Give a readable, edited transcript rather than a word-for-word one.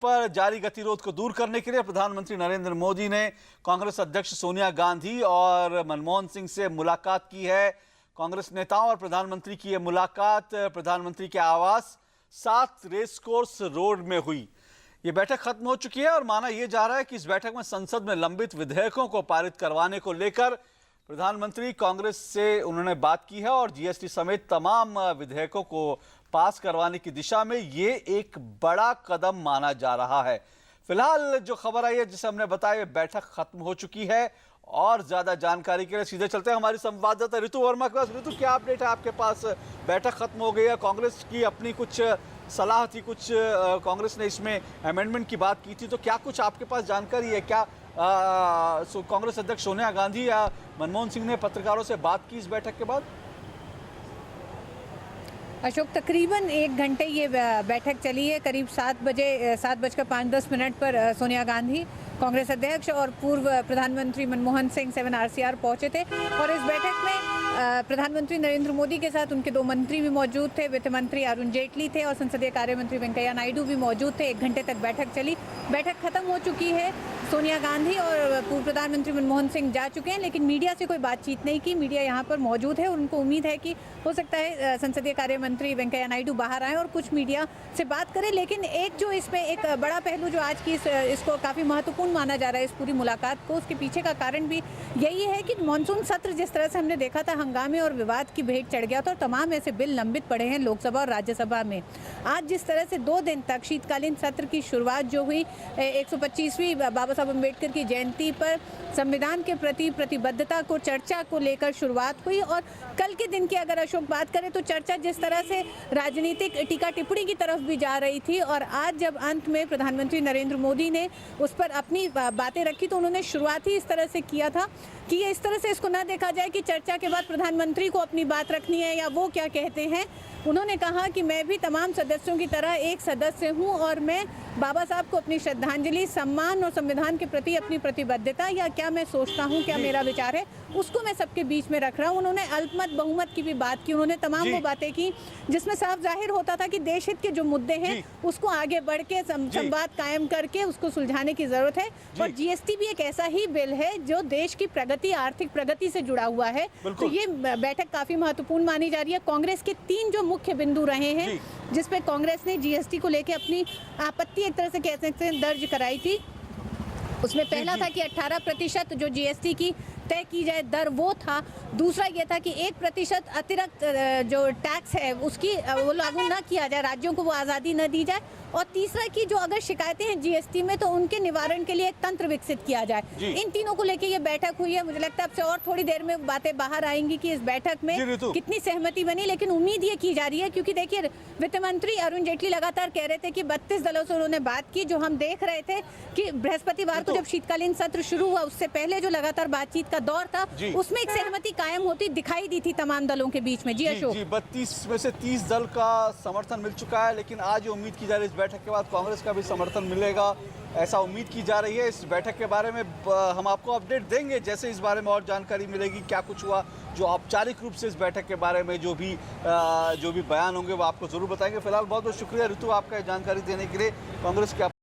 पर जारी गतिरोध को दूर करने के लिए प्रधानमंत्री नरेंद्र मोदी ने कांग्रेस अध्यक्ष सोनिया गांधी और मनमोहन सिंह से मुलाकात की है। कांग्रेस नेताओं और प्रधानमंत्री की यह मुलाकात प्रधानमंत्री के आवास 7 रेसकोर्स रोड में हुई। ये बैठक खत्म हो चुकी है और माना यह जा रहा है कि इस बैठक में संसद में लंबित विधेयकों को पारित करवाने को लेकर प्रधानमंत्री कांग्रेस से उन्होंने बात की है और जीएसटी समेत तमाम विधेयकों को पास करवाने की दिशा में ये एक बड़ा कदम माना जा रहा है। फिलहाल जो खबर आई है जिसे हमने बताया, बैठक खत्म हो चुकी है और ज्यादा जानकारी के लिए सीधे चलते हैं हमारी संवाददाता ऋतु वर्मा के पास। ऋतु, क्या अपडेट है आपके पास? बैठक खत्म हो गई है, कांग्रेस की अपनी कुछ सलाह थी, कुछ कांग्रेस ने इसमें अमेंडमेंट की बात की थी, तो क्या कुछ आपके पास जानकारी है? क्या कांग्रेस अध्यक्ष सोनिया गांधी या मनमोहन सिंह ने पत्रकारों से बात की इस बैठक के बाद? अशोक, तकरीबन 1 घंटे ये बैठक चली है। करीब 7:05 पर सोनिया गांधी, कांग्रेस अध्यक्ष और पूर्व प्रधानमंत्री मनमोहन सिंह 7 RCR पहुंचे थे और इस बैठक में प्रधानमंत्री नरेंद्र मोदी के साथ उनके 2 मंत्री भी मौजूद थे। वित्त मंत्री अरुण जेटली थे और संसदीय कार्य मंत्री वेंकैया नायडू भी मौजूद थे। 1 घंटे तक बैठक चली। बैठक खत्म हो चुकी है। सोनिया गांधी और पूर्व प्रधानमंत्री मनमोहन सिंह जा चुके हैं, लेकिन मीडिया से कोई बातचीत नहीं की। मीडिया यहाँ पर मौजूद है और उनको उम्मीद है कि हो सकता है संसदीय कार्य मंत्री वेंकैया नायडू बाहर आए और कुछ मीडिया से बात करें। लेकिन एक जो इसमें एक बड़ा पहलू जो आज की इसको काफ़ी महत्वपूर्ण माना जा रहा है इस पूरी मुलाकात को, उसके पीछे का कारण भी यही है कि मानसून सत्र जिस तरह से हमने देखा था, हंगामे और विवाद की भेंट चढ़ गया था और तमाम ऐसे बिल लंबित पड़े हैं लोकसभा और राज्यसभा में। आज जिस तरह से 2 दिन तक शीतकालीन सत्र की शुरुआत जो हुई 125वीं बाबा साहब अम्बेडकर की जयंती पर संविधान के प्रति प्रतिबद्धता को चर्चा को लेकर शुरुआत हुई और कल के दिन की अगर अशोक बात करें तो चर्चा जिस तरह से राजनीतिक टीका टिप्पणी की तरफ भी जा रही थी और आज जब अंत में प्रधानमंत्री नरेंद्र मोदी ने उस पर अपनी बातें रखी तो उन्होंने शुरुआत ही इस तरह से किया था कि ये इस तरह से इसको ना देखा जाए कि चर्चा के बाद प्रधानमंत्री को अपनी बात रखनी है या वो क्या कहते हैं। उन्होंने कहा कि मैं भी तमाम सदस्यों की तरह एक सदस्य हूं और मैं बाबा साहब को अपनी श्रद्धांजलि, सम्मान और संविधान के प्रति अपनी प्रतिबद्धता या क्या मैं सोचता हूं, क्या मेरा विचार है, उसको मैं सबके बीच में रख रहा हूं। उन्होंने अल्पमत बहुमत की भी बात की। उन्होंने तमाम वो बातें की जिसमें साफ जाहिर होता था कि देश हित के जो मुद्दे हैं उसको आगे बढ़ के संवाद कायम करके उसको सुलझाने की जरूरत है। और जीएसटी भी एक ऐसा ही बिल है जो देश की प्रगति, आर्थिक प्रगति से जुड़ा हुआ है। तो ये बैठक काफी महत्वपूर्ण मानी जा रही है। कांग्रेस के 3 जो मुख्य बिंदु रहे हैं जिसपे कांग्रेस ने जीएसटी को लेकर अपनी आपत्ति एक तरह से कह सकते हैं दर्ज कराई थी, उसमें पहला था कि 18% जो जीएसटी की तय की जाए दर वो था। दूसरा ये था कि 1% अतिरिक्त जो टैक्स है उसकी वो लागू न किया जाए, राज्यों को वो आज़ादी न दी जाए। और तीसरा कि जो अगर शिकायतें हैं जीएसटी में तो उनके निवारण के लिए एक तंत्र विकसित किया जाए। इन तीनों को लेकर ये बैठक हुई है। मुझे लगता है अब से और थोड़ी देर में बातें बाहर आएंगी कि इस बैठक में कितनी सहमति बनी, लेकिन उम्मीद ये की जा रही है क्योंकि देखिए वित्त मंत्री अरुण जेटली लगातार कह रहे थे कि 32 दलों से उन्होंने बात की। जो हम देख रहे थे कि बृहस्पतिवार को जब शीतकालीन सत्र शुरू हुआ उससे पहले जो लगातार बातचीत का दौर था उसमें एक सहमति कायम होती दिखाई दी थी तमाम दलों के बीच में। जी अशोक, 32 में से 30 दल का समर्थन मिल चुका है, लेकिन आज उम्मीद की जा रही है इस बैठक के बाद कांग्रेस का भी समर्थन मिलेगा, ऐसा उम्मीद की जा रही है। इस बैठक के बारे में हम आपको अपडेट देंगे जैसे इस बारे में और जानकारी मिलेगी, क्या कुछ हुआ। जो औपचारिक रूप से इस बैठक के बारे में जो भी बयान होंगे वो आपको जरूर बताएंगे। फिलहाल बहुत बहुत शुक्रिया ऋतु आपका जानकारी देने के लिए। कांग्रेस के